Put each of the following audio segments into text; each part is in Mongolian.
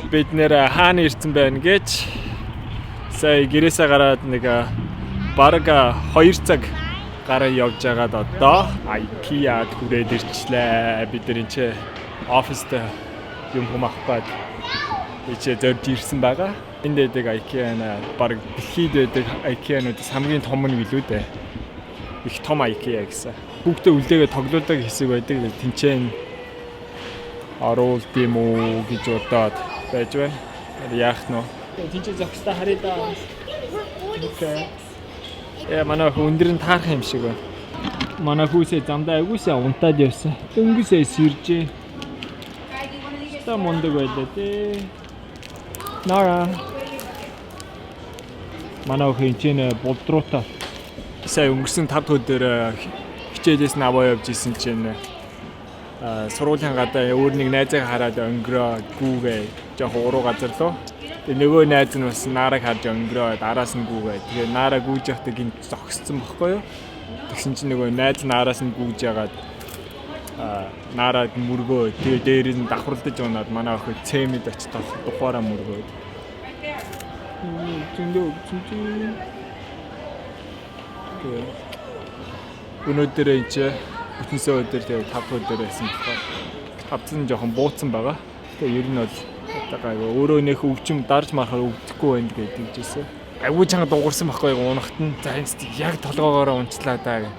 Бид нэр хаана ирсэн байна гэж сая гэрээсээ гараад нэг бараг 2 цаг гараа явж байгаад одоо IKEA-д хүрээд ирчлээ. Бид нар энэ оффист юм хумахгаад ичээ зорж ирсэн байгаа. Энд дэдэг IKEA-на бараг дэлхийд дэдэг IKEA-нуудаас хамгийн том нь билүү дээ. Их том IKEA гэсэн. Бүгдээ үлдээгээ тоглоулдаг хэсэг байдаг. Тэнцэн оруулд юм уу гэж бодоод байж байна. Яах нь вэ? Тэнцэн зогстой харъя да. Окей. Манай өндөр нь таарах юм шиг байна. Манай хүүсээ замдаа агуулсаа унтаад явсан. Дөнгөсөө сэржээ. Та мондөг байлаа тий. Нара. Манай хинчэн болдруутай. Сая өнгөрсөн 5 өдөр хичээлээс нь аваа явж исэн чинь сургуулийн гадаа өөр нэг найзаа хараад өнгөрөө гүүгээ жоох уруу газар лөө. Тэгээ нөгөө найз нь бас наарыг харж өнгөрөө араас нь гүүгээ. Тэгээ наараа гүүж явахдаа гинт зогссон бохгүй юу? Тэгсэн чинь нөгөө найз наараас нь гүүж ягаад наарад мөргөө тэгээ дээрээс нь давхарлаж унаад манай охин цэмэд очиж тухаараа мөргөө. Өнөөдөр энэ бүтэнсээ өдөр тэгээ 5 өдөр байсан болохоор тавцсан жоохон бууцсан байгаа. Тэгээ ер нь бол одоо өөрөө нөх өвчм дарж марахаар өвдөхгүй байна гэдэг жишээ. Агуу чанга дуурсан байхгүй унахт нь за энэ яг толгоогоороо унцлаа даа.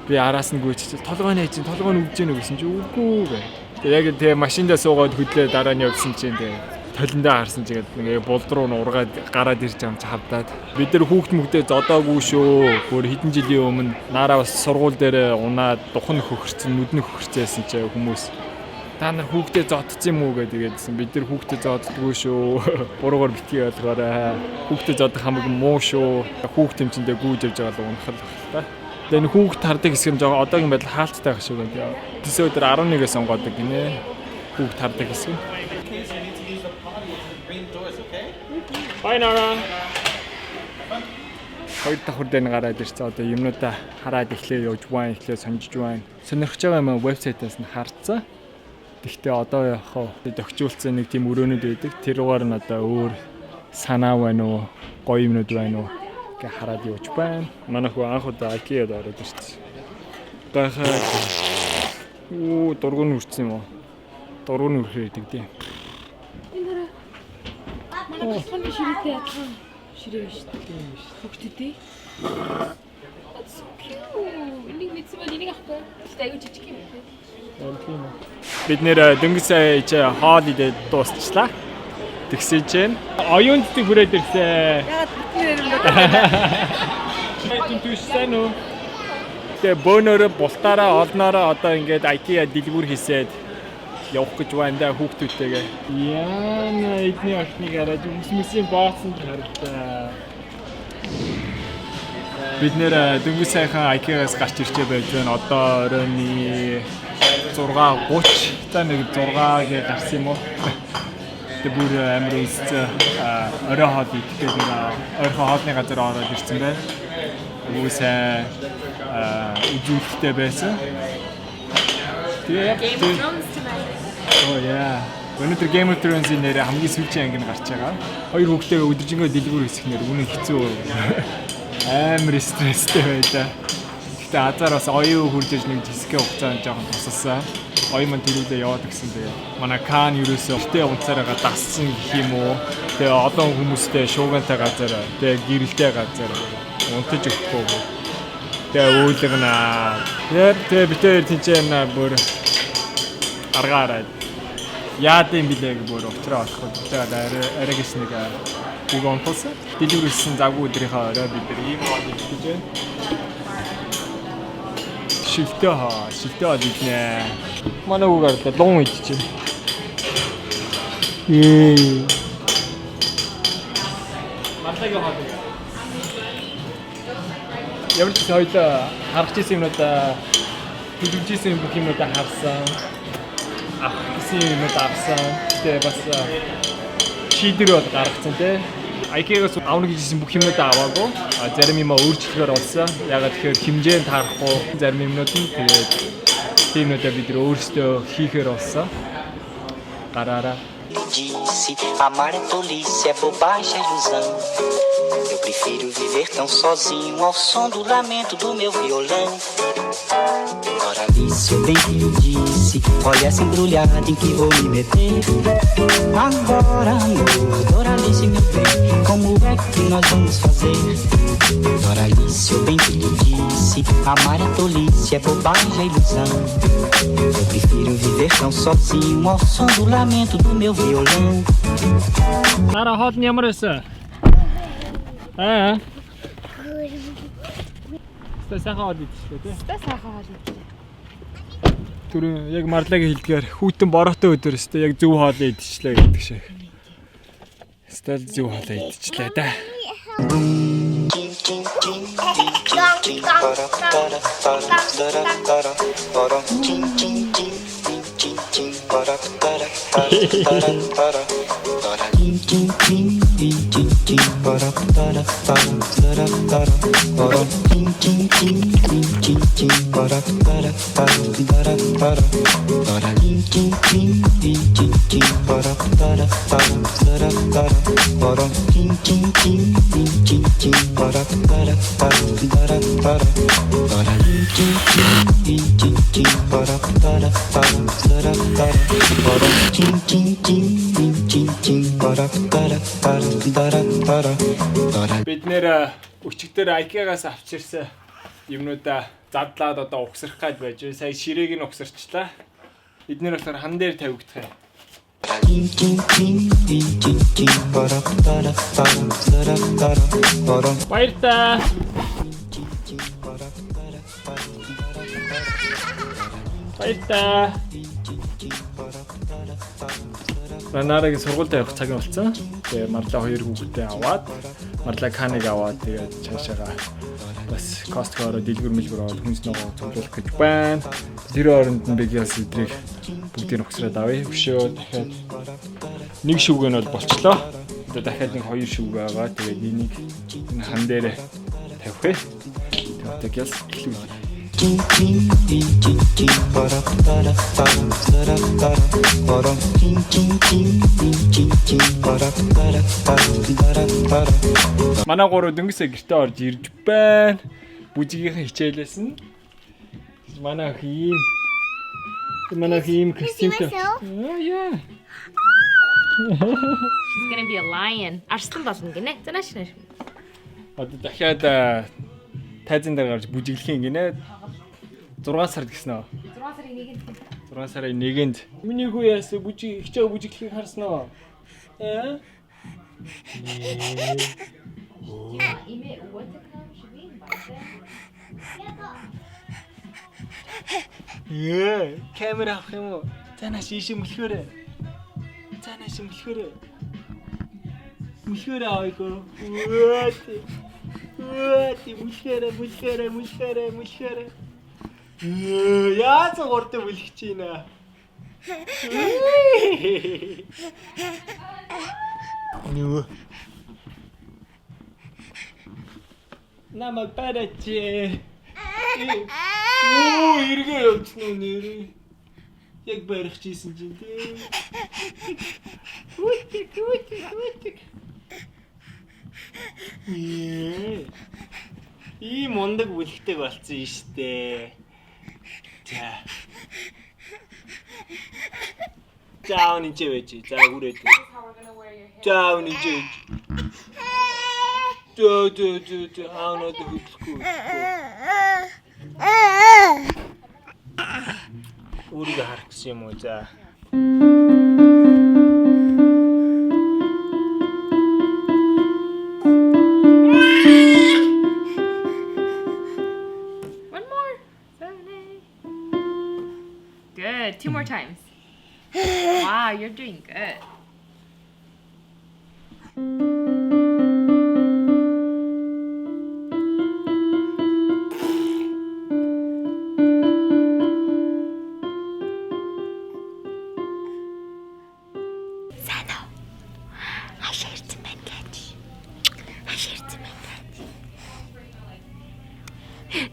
Би араас нь гүйчих толгойн ээж толгойн өвдөж гэнэ гэсэн чи үгүй гэ. Тэгээ яг тэгээ машиндаа суугаад хөдлөө дараа нь явсан чинь тэгээ толиндоо харсан чигээд нэг булд руу нургаад гараад ирж байгаа юм чи хавдаад бид нар хүүхд мөгдөө зодоогүй шүү. Өөр хэдэн жилийн өмнө наараа бас сургууль дээр унаад духан хөхөрцөн нүдэн хөхөрцөөсөн чи хүмүүс та нар хүүхдээ зодсон юм уу гэдээдсэн. Бид нар хүүхдээ зоддгүй шүү. Буруугаар битгий ойлгоорой. Хүүхдээ зодох хамаг муу шүү. Хүүхд тэмцэндээ гүйж явж байгаа л унах л та. Тэгээ энэ хүүхд тардаг хэсэг нь жоо одоогийн байдал хаалттай байх шиг байна. Тэсээ өдөр 11-ээс сонгодог гинэ. Хүүхд тардаг хэсэг. Бай нара. Хоёр давхар дээр гараад ирсэн. Одоо юмнуудаа хараад эхлэе явж байна, эхлэе сонжиж байна. Сонирхож байгаа юм вебсайтаас нь харцсан. Гэхдээ одоо яхаа дохижуулсан нэг тийм өрөөнүүд байдаг. Тэр угаар нь одоо өөр санаа байна уу, гоё юмнууд байна уу гэ хараад явж байна. Манай хүү анх удаа IKEA-д ороод ирсэн. Гахаа. Оо, дургуун үрцсэн юм уу? Дургуун үрхээ гэдэг дээ. Манай босгоны ширээтэй адилхан ширээ биш үү? Хөгтөдөө. Энийг мэдсэн бол энийг авахгүй. Тэгтээ аюу жижиг юм байна. Бид нэр дөнгөсөө хоол идээд дуусчлаа. Тэгсэн чинь оюун цэцэг хүрээд ирсэн. Ягаад бүтнээр юм бэ? Тэнтүүсэн үү? Тэгээ бөөнөрө бултаараа олноороо одоо ингээд IKEA дэлгүүр хийсээд явах гэж байна да хүүхдүүдтэйгээ. Яна эдний охиныг хараад хүмүүсийн бооцсон харагдаа. Бид нэр дөнгөж сайхан IKEA-гаас гарч ирчээ байж байна. Одоо оройн 6:30 та нэг 6-гээ гарсан юм уу? Тэг бүр амар өсцөө орой хоол идэхэд нэг ойрхон хоолны газар ороод ирсэн байна. Үгүйсээ үзүүлэлттэй байсан. Тэгээ оо яа. Өнөөдөр Game of Thrones-ийн нэр хамгийн сүүлийн анги нь гарч байгаа. Хоёр хүүхдээ өдөржингөө дэлгүүр хийх нэр үнэн хэцүү. Амар стресстэй байлаа. Гэтэ азар бас оюу хурж иж нэг дискээ хугацаанд жоохон тусалсан. Оюу мань төлөвлөө яваад гисэн тэгээ. Манай Кан ерөөсөө хтээ унцаараа дассан гэх юм уу. Тэгээ олон хүмүүстэй шуугантай газар, тэгээ гэрэлтэй газар унтаж өгөхгүй. Тэгээ үүлгэнаа. Тэгээ битээр тэнцэнэ бүр аргаарай. Яад юм билээ бүр утраа олох. Тэгээ арай гис нэг үг онтолсон. Дэлгүүрсэн завгүй өдрийнхөө орой бид ийм бол хийж байна. шивтэй хаад иднэ. Манай үг ардаа лун идчихэ. Мартагийн хаад. Ямар ч соёлоо харах гэсэн юмудаа хөдөлжсэн бүх юмудаа харсан. Авах гэсэн юмудаа авсан. Тэгээ бас шийдвэр бол гаргацсан тий. Айкигаас авна гэжсэн бүх юмудаа аваагүй. Зарим юм өөрчлөлөөр болсон. Ягаад тэгэхээр хэмжээнд таарахгүй зарим юмнууд нь тэгээд тиймнүүдээ бид өөрсдөө хийхээр болсон. Гараараа. Disse, amar é tolice, é bobagem, é ilusão. Eu prefiro viver tão sozinho ao som do lamento do meu violão. Doralice, o bem que lhe disse, olha essa embrulhada em que vou me meter. Agora, amor, Doralice, meu bem, como é que nós vamos fazer? Doralice, o bem que lhe disse, amar é tolice, é bobagem, é ilusão. Eu prefiro viver tão sozinho ao som do lamento do meu violão. Нара хоол нь ямар байсан? Сайхан хоол идчихлээ тий. Сайхан хоол идлээ. Түрүү яг марлагийн хэлдгээр хүүтэн бороотой өдөр өстэй яг зөв хоол идчихлээ гэдэг шиг. Стал зөв хоол идчихлээ да. Бид нэр өчигдөр IKEA-гаас авчирсан юмнуудаа задлаад одоо угсрах гээд байж. Сая ширээг нь угсарчлаа. Бид нэр болохоор хан дээр тавигдах юм. Баяртай. Баяртай. Нарагийн сургуульд явах цаг нь болсон. Тэгээ марлаа 2 хүүхэдтэй аваад, марлаа каныг аваад тэгээд цаашаага бас Costco-оор дэлгүр мэлгүр аваад хүнс ногоо цуглуулах гэж байна. Тэр оронд нь бигээс өдрийг бүгдийг угсраад авъя. Өшөө дахиад нэг шүгэн бол болчлоо. Одоо дахиад нэг 2 шүг байгаа. Тэгээд энийг хан дээр тавих. Тэгээд эхлүүлье. Манай гурав дөнгөсөө гэртээ орж ирж байна. Бүжигийнхэн хичээлээс нь манай хим костюмтэй. Яа. She's gonna be a lion. Арслан болно гинэ. За нааш. Одоо дахиад тайзан дээр гарч бүжиглэх юм гинэ. 6 сард гисэн үү? 6 сарын 1-нд. Миний хүү яасан хичээл бүжиглэхийг харсан уу? Имэ уутакам шивин баасан. Камера авах юм уу? Цаанаас ийш мөлхөөрэй. Мөлхөөрэй авъя. Мөлхөөрэй. Яаж гурдаа бүлгэж байна? Нүү. Намайг бараач. Эргээ явчихна уу нэрээ. Яг барих чийсэн чинь тий. Үтик. Ийм мундаг бүлгдэг болсон юм штэ. За үнэн чи байж. За хүрээд. За үнэн чи. Дөө хаанад хөдлөхгүй. Үрийг харах гэсэн юм уу за. Wow, you're doing good.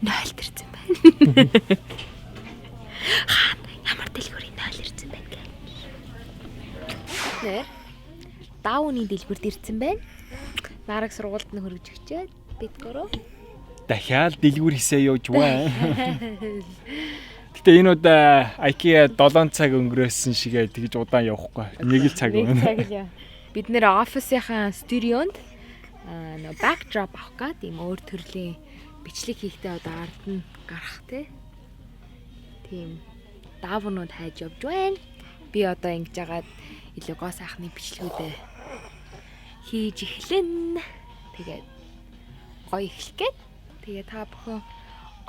Нойлдэрсэн байна. Хаана ямар дэлгүүрийн нойлдэрсэн байна гэ. Нэр даауны дэлгүүрд ирсэн байна. Нараг сургуульд нь хөргөж өчөөд бид гурав Дахиад дэлгүүр хийсээ явж байна. Гэтэ энэ удаа IKEA 7 цаг өнгөрөөсөн шигээ тэгж удаан явахгүй. Нэг л цаг байна. Бид нэр офисынхаа студионд нөө backdrop авах гад ийм өөр төрлийн бичлэг хийхдээ одоо ард нь гарах тийм даавнууд хайж явж байна. Би одоо ингэж яагаад илүү гоо сайхны бичлэгүүдээ хийж эхлэн. Тэгээд гоё эхлэх гээд тэгээ та бүхэн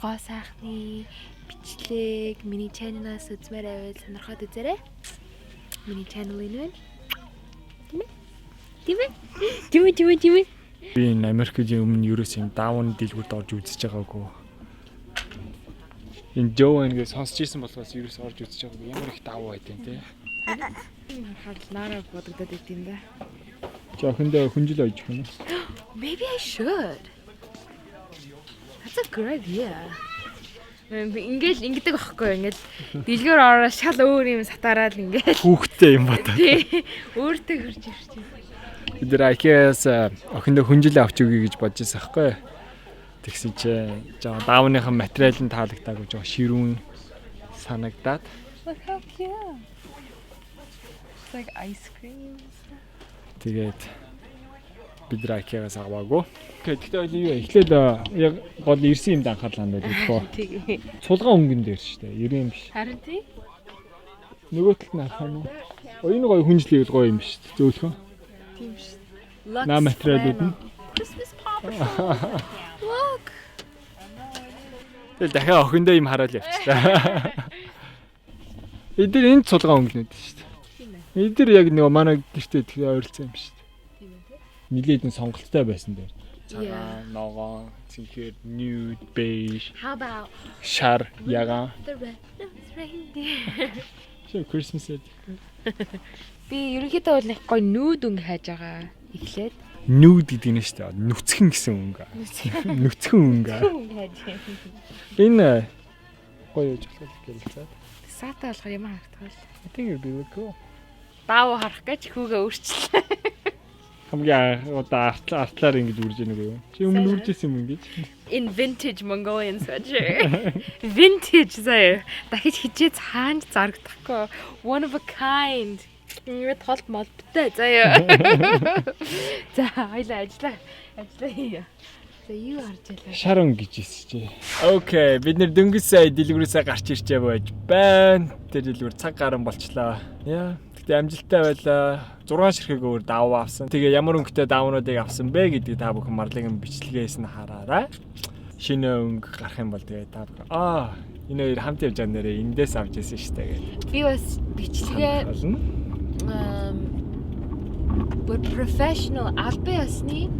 гоо сайхны бичлэг миний channel-аас үзмээр байвал сонирхоод үзээрэй. Миний channel энэ байна. Тийм. Би энэ Америкийн өмнө ерөөс юм даун дэлгүүрт орж үзэж байгаагүй. Энэ Joe нэгээ сонсч ирсэн болохоос ерөөс орж үзэж байгаагүй. Ямар их давуу байдیں۔ Тэ. Харалнараа бодогдоод идэв юм да. Жохондоо хүнжил ойж гэнэ. Maybe I should. That's a great idea. Ингээл ингэдэг байхгүй юу? Ингээд дэлгүүр ороо шал өөр юм сатараад ингээд Хүүхдтэй юм бодоо. өөртөө хурж ирч. Бид нар IKEA-аас охиндоо хүнжил авч өгье гэж бодож байсан байхгүй. Тэгсэн чи жоо даавныхан материал нь таалагдаагүй жоо ширүүн санагдаад. Look how cute. It's like ice cream. Тэгээд бид нар IKEA-аас аваагүй. Гэхдээ юу эхлээд яг гол ирсэн юмд анхаарлаа хандаад идэхгүй. Тэгээ. Цулгаан өнгөн дээр шүү дээ. 90 юм биш. Харин тий. Нөгөө талд нь харах нь. Энэ гоё хүнжлийг гоё юм биш. Зөөлхөн. Тийм шүү. Наа материалууд нь. Christmas pop. Look. Тэгэл дахиад охиндоо юм хараад явчихлаа. Эдгээр энэ цулгаан өнгөнүүд шүү дээ. Эдгээр яг нөгөө манай гэртээ тэгээ ойрлцсон юм шүү дээ. Нилээд нь сонголттой байсан дээр. Цагаан, ногоон, цэнхэр, nude, beige. How about Шар, ягаан. the red-nosed reindeer? Шээ Christmas эд. Би ерөнхийдөө бол нэг гоё нүүд өнгө хайж байгаа. Эхлээд Nude гэдэг нь шүү дээ. Нүцгэн гэсэн өнгө. Нүцгэн өнгө. өнгө хайж. Энэ гоё яж болох гэлцээ. Саата болохоор юм харагдах. I think it'd be really cool. Даав харах гэж хүүгээ өөрчлөө. Хамгийн одоо артлаар ингэж үрж ийнэг юу? Чи өмнө үржсэн юм ингэж? In vintage Mongolian sweatshirt. Vintage заяа. Дахиж хижээ цаанд зарагдахгүй. One of a kind. Ингээд толт молбтой заяа. За хоёлаа ажиллаа хийе. За юу харж ялаа. Шар өнгө гэж хэлсэн чи. Окей, бид нэр дөнгөж сая дэлгүүрээсээ гарч ирчээ байж байна. Тэр дэлгүүр цаг гарan болчлоо. Яа. Гэтэ амжилттай байлаа. 6 ширхэг өөр давуу авсан. Тэгээ ямар өнгөтэй давуунуудыг авсан бэ гэдгийг та бүхэн Марлагийн бичлэгээс нь хараарай. Шинэ өнгө гарах юм бол тэгээ та бүхэн энэ хоёр хамт явж байгаа нэрээ эндээс авч ирсэн шүү дээ гэдэг. Би бас бичлэгээ professional албан ёсны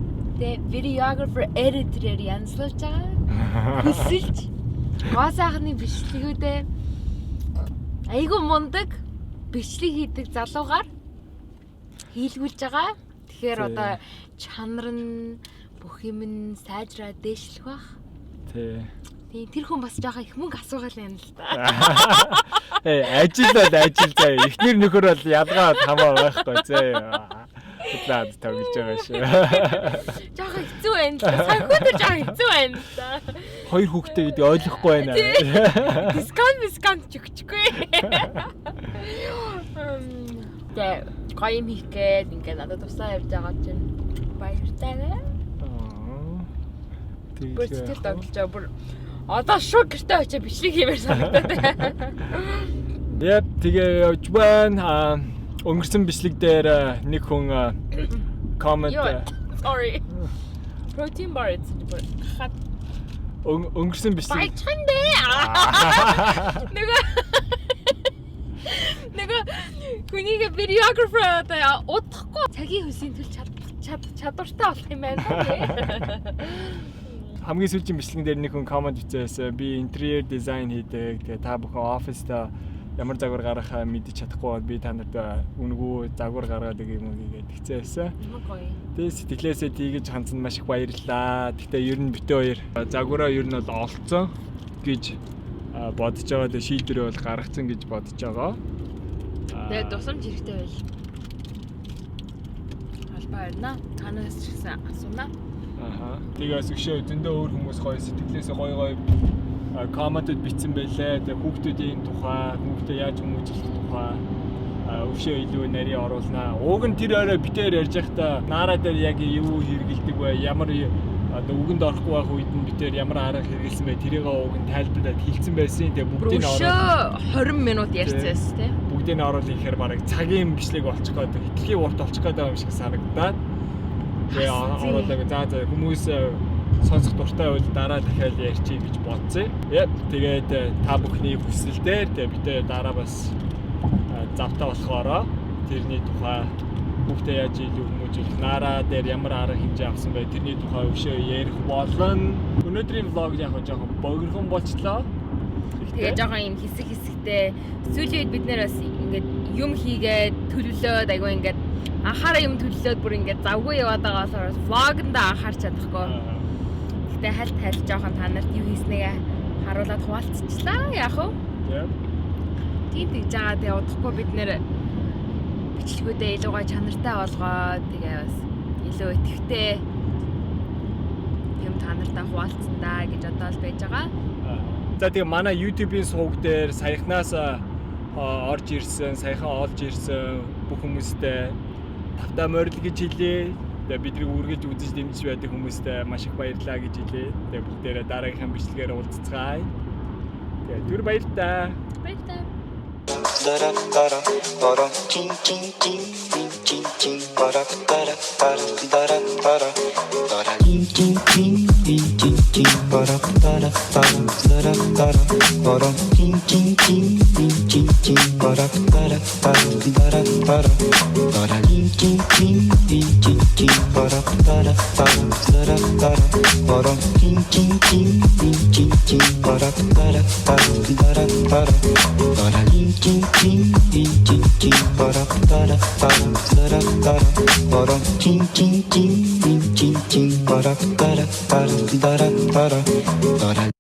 videographer editor янзлуулж байгаа. Хүсэлж гоо сайхны бичлэгүүдээ айгу мундаг бичлэг хийдэг залуугаар хийлгүүлж байгаа. Тэгэхээр одоо чанар нь бүх юм нь сайжраад дээшлэх бах. Тий. Тэр хүн бас жоохон их мөнгө асуугаал юм л да. Ажил бол ажил заяа. Эхнэр нөхөр бол ялгаа хамаа байхгүй заяа. Тэглээд тоглож байгаа шүү. Жоохон хэцүү байна л да. Санхүүтэр жоохон хэцүү байна л да. Хоёр хүүхдээ гэдэг ойлгохгүй байна. Дискаунт чүгчгүй. Тэгээ гоё юм хийх гээд ингээд надад тусаа явж байгаа чинь баяртай байна. Bëцтэй тоглож байгаа бүр одоо шууд гэртээ очиж бичлэг хиймээр санагдаад байна. Тэгээ явж байна. Өнгөрсөн бичлэг дээр нэг хүн comment sorry. Protein bar хат өнгөрсөн бичлэг Баячхан дээ. 내가 хүнийг videographer одоо удахгүй цагийн хөлсийн төлж чадвартай болох юм байна. Хамгийн сүүлийн бичлэгэн дээр нэг хүн комент бичсэн. Би интерьер дизайн хийдэг. Тэгээ та бүхэн оффиста ямар загвар гаргахаа мэдчих чадахгүй бол би та нарт үнгүү загвар гаргаад өгье юм уу гэдэг хэлсэн. Тэгээ сэтгэлээсээ тийгэж хандсан маш их баярлалаа. Гэхдээ ер нь битээ хоёр загвараа ер нь бол олцсон гэж бодож байгаа. Тэгээ шийдвэрээ бол гаргацсан гэж бодож байгаа. Тэгээ тусламж хэрэгтэй байл. Албаа байна. Танаас ч гэсэн асуунаа. Тэгээс өшөө зөндөө өөр хүмүүс гоё сэтгэлээсээ гоё комментод бичсэн байлээ. Тэгээ хүүхдүүдийн тухай, хүүхдээ яаж хүмүүжүүлэх тухай өвшөө илүү нарийн оруулнаа. Уг нь тэр орой битээр ярьж байхдаа наараа дээр яг юу хэрэгэлдэг вэ? Ямар одоо үгэнд орохгүй байх үед нь битээр ямар арга хэрэгэлсэн бэ? Тэрийг уг нь тайлбарлаад хэлсэн байсан. Тэгээ бүгдийг нь оруулаад 20 минут ярьцээс тий. Бүгдийг нь оруулах ихээр бараг цагийн бичлэг болчих гээд хэтлхийн урт болчих гээд байгаа юм шиг санагдаад. Тэгээ оруулаад за хүмүүс сонсох дуртай бол дараа дахиад ярьчих гэж бодсон. Тэгээд та бүхний хүсэл дээр бид дараа бас завтаа болохоор тэрний тухай бүгдээ яаж илүү хүмүүжүүлэх, нараа дээр ямар арга хэмжээ авсан бай тэрний тухай өшөө ярих болно. Өнөөдрийн влог яг жоохон богинохон болчлоо. Тэгээ жоохон юм хэсэгтэй сүүлийн үед бид нэр бас ингээд юм хийгээд төлөвлөөд айгүй ингээд анхаараа юм төлөвлөөд бүр ингээд завгүй яваад байгаагаас влогонд анхаарч чадахгүй. Гэтэ хальт жоохон та нарт юу хийснэгээ харуулад хуваалцчихлаа яах вэ? Тийм тэгж байгаа. Тэгээ удахгүй бид нэр бичлэгүүдээ илүүгээ чанартай болгоод тэгээ бас илүү идэвхтэй юм та нартай хуваалцсан даа гэж бодоод байж байгаа. За тэгээ манай YouTube-ийн сувг дээр саяхнаас орж ирсэн, саяхан олж ирсэн бүх хүмүүстээ тавтаа морил гэж хэлье. Тэгээ бидний үргэлж үзэж дэмжиж байдаг хүмүүстээ маш их баярлалаа гэж хэлье. Тэгээ бүгдээрээ дараагийнхаа бичлэгээр уулзцгаая. Тэгээ түр баярлалаа. Баярлалаа. Dara dara dara chin chin chin chin chin dara dara dara dara dara dara chin chin chin chin chin dara dara dara dara dara dara chin chin chin chin chin dara dara dara dara dara dara chin chin chin chin chin dara dara dara dara dara dara chin chin chin chin chin dara dara dara dara dara dara chin chin chin chin para para para para chin chin chin chin chin para para para para